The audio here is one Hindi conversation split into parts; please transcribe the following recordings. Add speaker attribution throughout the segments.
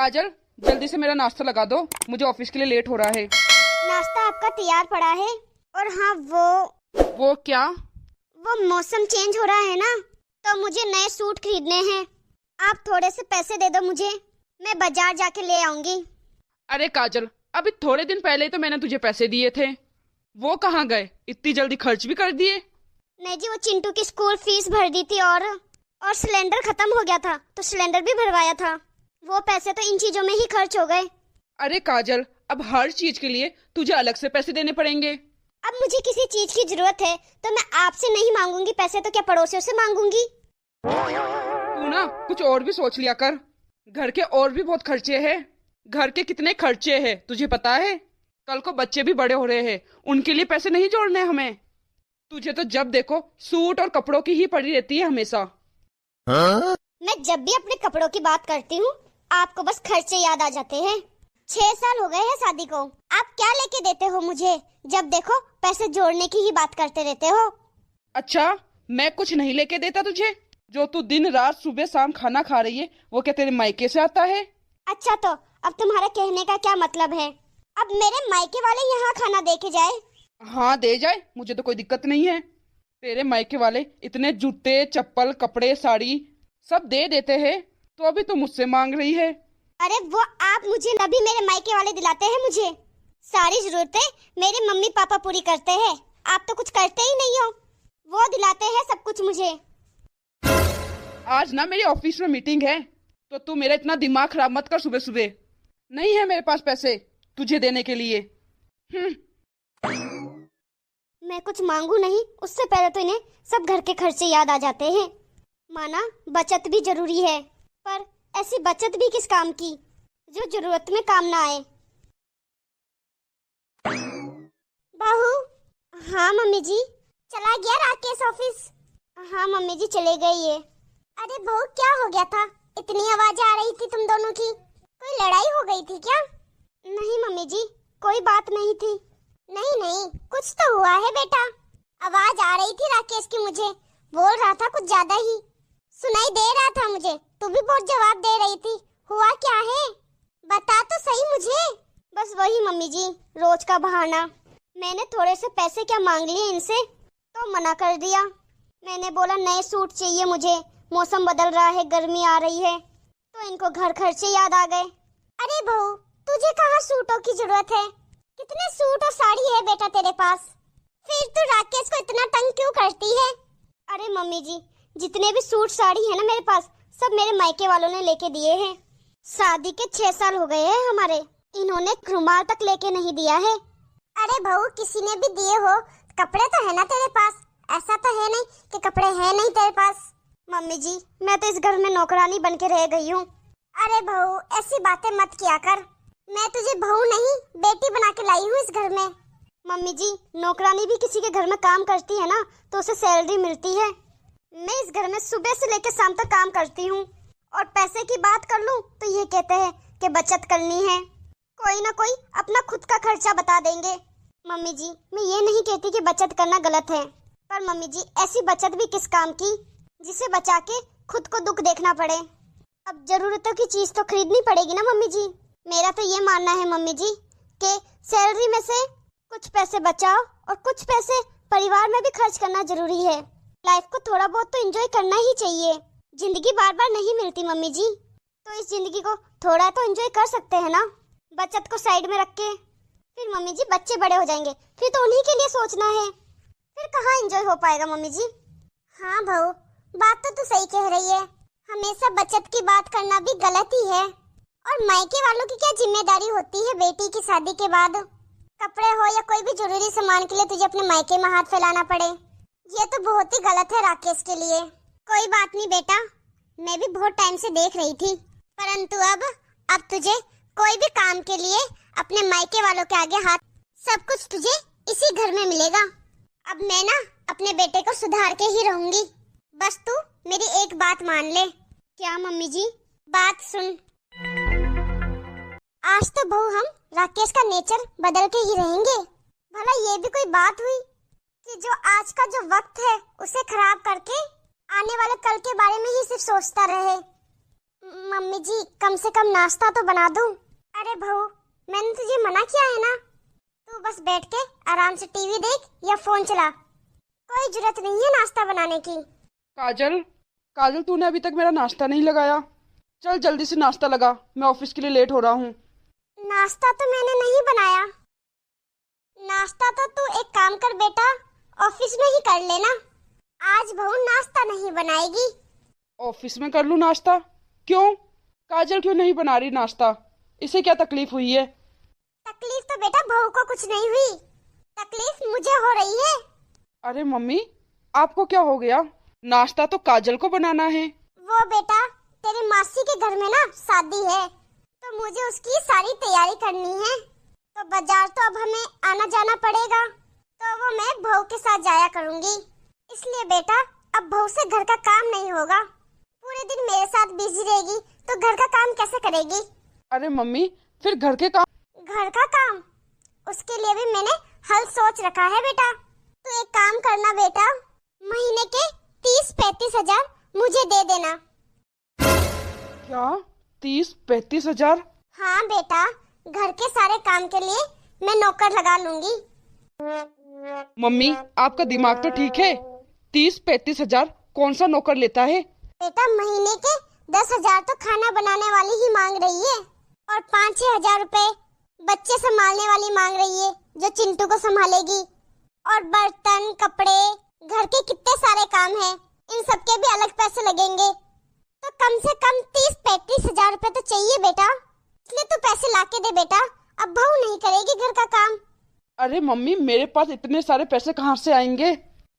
Speaker 1: काजल, जल्दी से मेरा नाश्ता लगा दो, मुझे ऑफिस के लिए लेट हो रहा है।
Speaker 2: नाश्ता आपका तैयार पड़ा है। और हाँ,
Speaker 1: वो क्या?
Speaker 2: वो मौसम चेंज हो रहा है ना, तो मुझे नए सूट खरीदने हैं। आप थोड़े से पैसे दे दो मुझे, मैं बाजार जाके ले आऊंगी।
Speaker 1: अरे काजल, अभी थोड़े दिन पहले ही तो मैंने तुझे पैसे दिए थे, वो कहाँ गए? इतनी जल्दी खर्च भी कर दिए?
Speaker 2: नहीं जी, वो चिंटू की स्कूल फीस भर दी थी और सिलेंडर खत्म हो गया था तो सिलेंडर भी भरवाया था। वो पैसे तो इन चीजों में ही खर्च हो गए।
Speaker 1: अरे काजल, अब हर चीज के लिए तुझे अलग से पैसे देने पड़ेंगे।
Speaker 2: अब मुझे किसी चीज की जरूरत है तो मैं आपसे नहीं मांगूंगी पैसे, तो क्या पड़ोसियों से मांगूंगी?
Speaker 1: तू ना कुछ और भी सोच लिया कर, घर के और भी बहुत खर्चे हैं। घर के कितने खर्चे हैं तुझे पता है? कल को बच्चे भी बड़े हो रहे हैं, उनके लिए पैसे नहीं जोड़ने हमें। तुझे तो जब देखो सूट और कपड़ों की ही पड़ी रहती है हमेशा।
Speaker 2: मैं जब भी अपने कपड़ों की बात करती हूँ आपको बस खर्चे याद आ जाते हैं। 6 साल हो गए हैं शादी को, आप क्या लेके देते हो मुझे? जब देखो पैसे जोड़ने की ही बात करते रहते हो।
Speaker 1: अच्छा, मैं कुछ नहीं लेके देता तुझे? जो तू दिन रात सुबह शाम खाना खा रही है वो क्या तेरे मायके से आता है?
Speaker 2: अच्छा, तो अब तुम्हारा कहने का क्या मतलब है? अब मेरे मायके वाले यहाँ खाना दे के जाए?
Speaker 1: हाँ दे जाए, मुझे तो कोई दिक्कत नहीं है। तेरे मायके वाले इतने जूते चप्पल कपड़े साड़ी सब दे देते हैं, तो अभी तो मुझसे मांग रही है।
Speaker 2: अरे वो आप मुझे अभी मेरे मायके वाले दिलाते हैं, मुझे सारी जरूरतें मेरे मम्मी पापा पूरी करते हैं। आप तो कुछ करते ही नहीं हो, वो दिलाते हैं सब कुछ मुझे।
Speaker 1: आज ना मेरी ऑफिस में मीटिंग है, तो तू मेरा इतना दिमाग खराब मत कर सुबह सुबह। नहीं है मेरे पास पैसे तुझे देने के लिए।
Speaker 2: मैं कुछ मांगू नहीं उससे पहले तो इन्हें सब घर के खर्चे याद आ जाते हैं। माना बचत भी जरूरी है, पर ऐसी बचत भी किस काम की जो जरूरत में काम ना आए। बहू। हाँ मम्मी जी। चला गया राकेश ऑफिस? हाँ मम्मी जी चले गई है। अरे बहू क्या हो गया था, इतनी आवाज आ रही थी तुम दोनों की? कोई लड़ाई हो गई थी क्या? नहीं मम्मी जी, कोई बात नहीं थी। नहीं नहीं, कुछ तो हुआ है बेटा। आवाज आ रही थी राकेश की, मुझे बोल रहा था कुछ ज्यादा ही, सुनाई दे रहा था मुझे। तू भी बहुत जवाब दे रही थी, हुआ क्या है? बता तो सही मुझे। बस वही मम्मी जी, रोज का बहाना। मैंने थोड़े से पैसे क्या मांग लिए इनसे तो मना कर दिया। मैंने बोला नए सूट चाहिए मुझे, मौसम बदल रहा है, गर्मी आ रही है, तो इनको घर खर्चे याद आ गए। अरे बहू, तुझे कहाँ सूटों की जरूरत है? कितने सूट और साड़ी है बेटा तेरे पास? फिर तू राकेश को इतना तंग क्यों करती है? अरे मम्मी जी, जितने भी सूट साड़ी है ना मेरे पास, सब मेरे मायके वालों ने लेके दिए हैं। शादी के 6 साल हो गए हैं हमारे, इन्होंने रुमाल तक लेके नहीं दिया है। अरे बहू, किसी ने भी दिए हो, कपड़े तो है ना तेरे पास, ऐसा तो है नहीं कि कपड़े है नहीं तेरे पास। मम्मी जी, मैं तो इस घर में नौकरानी बन के रह गई हूँ। अरे बहू, ऐसी बातें मत किया कर, मैं तुझे बहू नहीं बेटी बना के लाई हूँ इस घर में। मम्मी जी, नौकरानी भी किसी के घर में काम करती है ना, तो उसे सैलरी मिलती है। मैं इस घर में सुबह से लेकर शाम तक काम करती हूँ, और पैसे की बात कर लूँ तो ये कहते हैं कि बचत करनी है। कोई ना कोई अपना खुद का खर्चा बता देंगे। मम्मी जी, मैं ये नहीं कहती कि बचत करना गलत है, पर मम्मी जी ऐसी बचत भी किस काम की जिसे बचा के खुद को दुख देखना पड़े। अब जरूरतों की चीज तो खरीदनी पड़ेगी ना मम्मी जी। मेरा तो ये मानना है मम्मी जी कि सैलरी में से कुछ पैसे बचाओ और कुछ पैसे परिवार में भी खर्च करना जरूरी है। लाइफ को थोड़ा बहुत तो एंजॉय करना ही चाहिए, जिंदगी बार बार नहीं मिलती मम्मी जी, तो इस जिंदगी को थोड़ा तो एंजॉय कर सकते हैं ना, बचत को साइड में रख के। फिर मम्मी जी बच्चे बड़े हो जाएंगे, फिर तो उन्हीं के लिए सोचना है, फिर कहाँ एंजॉय हो पाएगा मम्मी जी। हाँ बहू, बात तो तू सही कह रही है, हमेशा बचत की बात करना भी गलत ही है। और मायके वालों की क्या जिम्मेदारी होती है बेटी की शादी के बाद? कपड़े हो या कोई भी जरूरी सामान के लिए तुझे अपने मायके में हाथ फैलाना पड़े, ये तो बहुत ही गलत है राकेश के लिए। कोई बात नहीं बेटा, मैं भी बहुत टाइम से देख रही थी, परंतु अब तुझे कोई भी काम के लिए अपने मायके वालों के आगे हाथ, सब कुछ तुझे इसी घर में मिलेगा। अब मैं ना अपने बेटे को सुधार के ही रहूंगी, बस तू मेरी एक बात मान ले। क्या मम्मी जी? बात सुन, आज तो बहू हम राकेश का नेचर बदल के ही रहेंगे। भला ये भी कोई बात हुई कि जो आज का जो वक्त है उसे खराब करके आने वाले कल के बारे में ही सिर्फ सोचता रहे। मम्मी जी कम से कम नाश्ता तो बना दूं। अरे बहू, मैंने तुझे मना किया है ना, तू बस बैठ के आराम से टीवी देख या फोन चला, कोई जरूरत नहीं है नाश्ता बनाने की।
Speaker 1: काजल, काजल तूने अभी तक मेरा नाश्ता नहीं लगाया। चल जल्दी से नाश्ता लगा, मैं ऑफिस के लिए लेट हो रहा हूँ।
Speaker 2: नाश्ता तो मैंने नहीं बनाया। नाश्ता तो तू एक काम कर बेटा, ऑफिस में ही कर लेना। आज बहू नाश्ता नहीं बनाएगी।
Speaker 1: ऑफिस में कर लूँ नाश्ता? क्यों काजल, क्यों नहीं बना रही नाश्ता? इसे क्या तकलीफ हुई है?
Speaker 2: तकलीफ तो बेटा बहू को कुछ नहीं हुई, तकलीफ मुझे हो रही है।
Speaker 1: अरे मम्मी, आपको क्या हो गया? नाश्ता तो काजल को बनाना है।
Speaker 2: वो बेटा तेरी मासी के घर में ना शादी है, तो मुझे उसकी सारी तैयारी करनी है, तो बाजार तो अब हमें आना जाना पड़ेगा, तो वो मैं बहू के साथ जाया करूंगी। इसलिए बेटा अब बहू से घर का काम नहीं होगा, पूरे दिन मेरे साथ बिजी रहेगी, तो घर का काम कैसे करेगी?
Speaker 1: अरे मम्मी, फिर घर के काम?
Speaker 2: घर का काम, उसके लिए भी मैंने हल सोच रखा है बेटा। तो एक काम करना बेटा, महीने के 30-35 हजार मुझे दे देना।
Speaker 1: क्या 30-35 हजार?
Speaker 2: हाँ बेटा, घर के सारे काम के लिए मैं नौकर लगा लूंगी।
Speaker 1: मम्मी, आपका दिमाग तो ठीक है? 30-35 हजार कौन सा नौकर लेता है?
Speaker 2: बेटा महीने के 10 हजार तो खाना बनाने वाली ही मांग रही है, और 5-6 हजार रुपए बच्चे संभालने वाली मांग रही है, जो चिंटू को संभालेगी। और बर्तन, कपड़े, घर के कितने सारे काम हैं, इन सब के भी अलग पैसे लगेंगे, तो कम से कम 30-35 हजार रुपए तो चाहिए बेटा। इसलिए तू पैसे लाके दे बेटा, अब बहू नहीं करेगी घर का काम।
Speaker 1: अरे मम्मी, मेरे पास इतने सारे पैसे कहाँ से आएंगे?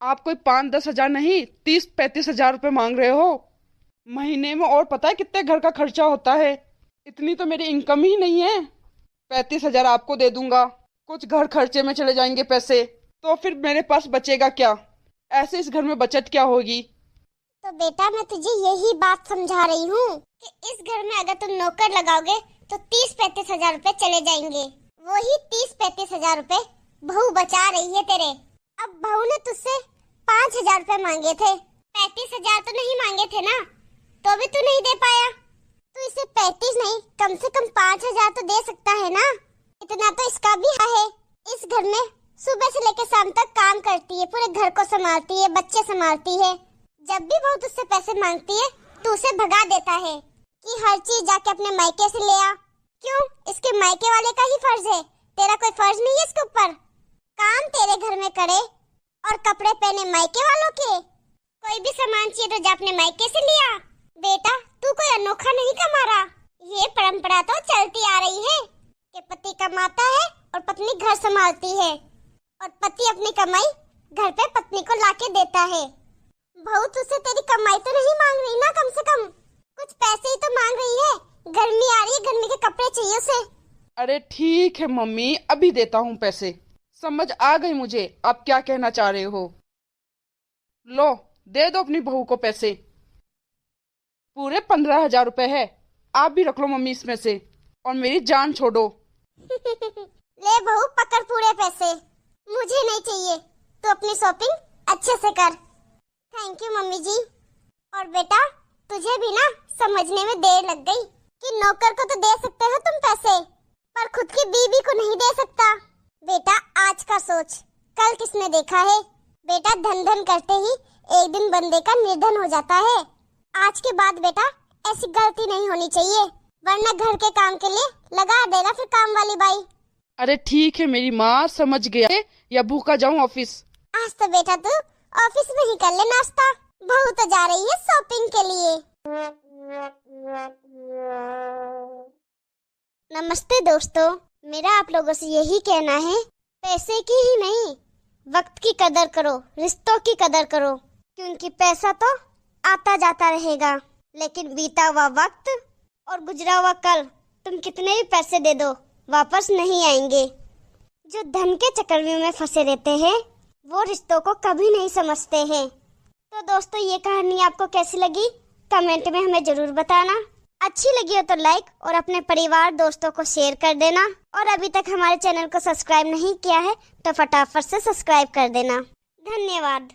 Speaker 1: आप कोई 5-10 हजार नहीं, 30-35 हजार रुपए मांग रहे हो महीने में, और पता है कितने घर का खर्चा होता है? इतनी तो मेरी इनकम ही नहीं है। 35 हजार आपको दे दूंगा, कुछ घर खर्चे में चले जाएंगे पैसे, तो फिर मेरे पास बचेगा क्या? ऐसे इस घर में बचत क्या होगी?
Speaker 2: तो बेटा मैं तुझे यही बात समझा रही हूँ कि इस घर में अगर तुम नौकर लगाओगे तो 30-35 हजार रुपए चले जाएंगे। वही 30-35 हजार रुपए बहू बचा रही है तेरे। अब बहू ने तुझसे 5 हजार रुपए मांगे थे, 35 हजार तो नहीं मांगे थे ना, तो भी तू नहीं दे पाया। तो इसे 35 नहीं, कम से कम 5 हजार तो दे सकता है ना, इतना तो इसका भी है। इस घर में सुबह से लेकर शाम तक काम करती है, पूरे घर को संभालती है, बच्चे संभालती है। जब भी बहू तुझसे पैसे मांगती है तो उसे भगा देता है कि हर चीज जाके अपने मायके से ले आ। क्यों? इसके मायके वाले का ही फर्ज है, तेरा कोई फर्ज नहीं है इसके ऊपर? काम तेरे घर में करे और कपड़े पहने मायके वालों के। कोई भी सामान चाहिए तो जा अपने मायके से लिया। बेटा तू कोई अनोखा नहीं कमा रहा, ये परंपरा तो चलती आ रही है कि पति कमाता है और पत्नी घर संभालती है, और पति अपनी कमाई घर पे पत्नी को लाके देता है। बहू तुझसे तेरी कमाई तो नहीं मांग रही ना, कम से कम कुछ पैसे ही तो मांग रही है। गर्मी आ रही है, गर्मी के कपड़े चाहिए उसे।
Speaker 1: अरे ठीक है मम्मी, अभी देता हूँ पैसे। समझ आ गई मुझे आप क्या कहना चाह रहे हो। लो, दे दो अपनी बहू को पैसे। पूरे 15 हजार रुपए है, आप भी रख लो मम्मी इसमें से, और मेरी जान छोड़ो।
Speaker 2: ले बहू पकड़ पूरे पैसे, मुझे नहीं चाहिए, तू अपनी शॉपिंग अच्छे से कर। थैंक यू मम्मी जी। और बेटा तुझे भी ना समझने में देर लग गई कि नौकर को तो दे सकते हो तुम पैसे, पर खुद की बीवी को नहीं दे सकता। बेटा आज का सोच, कल किसने देखा है? बेटा धन धन करते ही एक दिन बंदे का निर्धन हो जाता है। आज के बाद बेटा ऐसी गलती नहीं होनी चाहिए, वरना घर के काम के लिए लगा देना फिर काम वाली बाई।
Speaker 1: अरे ठीक है मेरी माँ, समझ गया है, या भूखा जाऊँ ऑफिस?
Speaker 2: आज तो बेटा तू ऑफिस में ही कर ले नाश्ता, बहू तो जा रही है शॉपिंग के लिए। नमस्ते दोस्तों, मेरा आप लोगों से यही कहना है, पैसे की ही नहीं वक्त की कदर करो, रिश्तों की कदर करो, क्योंकि पैसा तो आता जाता रहेगा, लेकिन बीता हुआ वक्त और गुजरा हुआ कल तुम कितने भी पैसे दे दो वापस नहीं आएंगे। जो धन के चक्रव्यूह में फंसे रहते हैं वो रिश्तों को कभी नहीं समझते हैं। तो दोस्तों ये कहानी आपको कैसी लगी कमेंट में हमें जरूर बताना। अच्छी लगी हो तो लाइक और अपने परिवार दोस्तों को शेयर कर देना, और अभी तक हमारे चैनल को सब्सक्राइब नहीं किया है तो फटाफट से सब्सक्राइब कर देना। धन्यवाद।